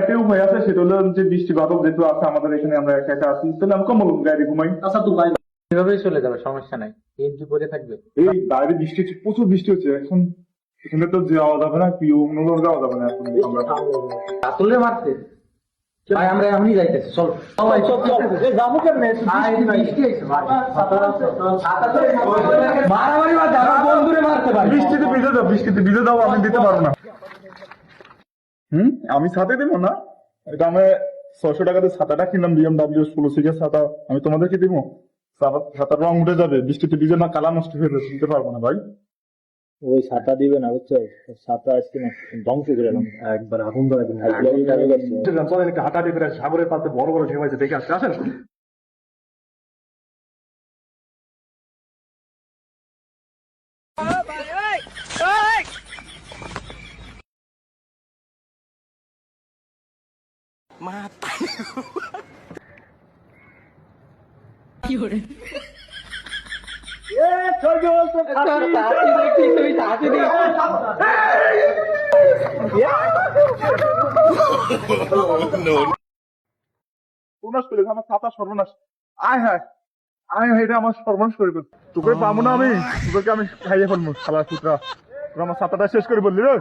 একটা উপায় আছে, সেটা হলো যে বৃষ্টি বাদল যেহেতু আছে আমাদের এখানে, আমরা একা একা আছি, তাহলে আমি কম্বল গায়ে ঘুমাই। আচ্ছা তো ভাই এভাবেই চলে যাবে, সমস্যা নাই, গেঞ্জি পরে থাকবে। এই বাইরে বৃষ্টি হচ্ছে, প্রচুর বৃষ্টি হচ্ছে এখন, এখানে তো যাওয়া যাবে না, কি অন্যভাবে যাওয়া যাবে না এখন আমরা। রাতুলে মারতে ভাই আমরা এমনই যাইতেছি, চল সবাই চল চল যাবো কেমনে, বৃষ্টি হইছে ভাই, মারামারি বাদ দাও, বন্ধুরে মারতে ভাই, বৃষ্টিতে ভিজে দাও, বৃষ্টিতে ভিজে দাও, আমি দিতে পারবো না। আমি ছাতা দেবো না, এটা আমি 600 টাকাতে ছাতাটা কিনলাম, BMW 16 সিটের ছাতা, আমি তোমাদেরকে দিব? ছাতার রং উঠে যাবে, বৃষ্টিতে ভিজে না, কালা নষ্ট হয়ে যাবে, দিতে পারবো না ভাই। ওই ছাতা দিবে না বুঝছো, ছাতা আজকে ধ্বংস করে এলাম একবার, আগুন ধরে দিন। চলেন একটা হাঁটা দিয়ে সাগরের পাশে বড় বড় ঢেউ আছে, দেখে আসতে আসেন। সর্বনাশ করে আমার ছাতা, সর্বনাশ। আয় হায়, আয় হায়, এটা আমার সর্বনাশ করে দিল। তোকে পাবো না আমি, তোকে আমি খাইয়ে ফেলবো, খালা পুত্রা, তোর আমার ছাতাটা শেষ করে বললি রে।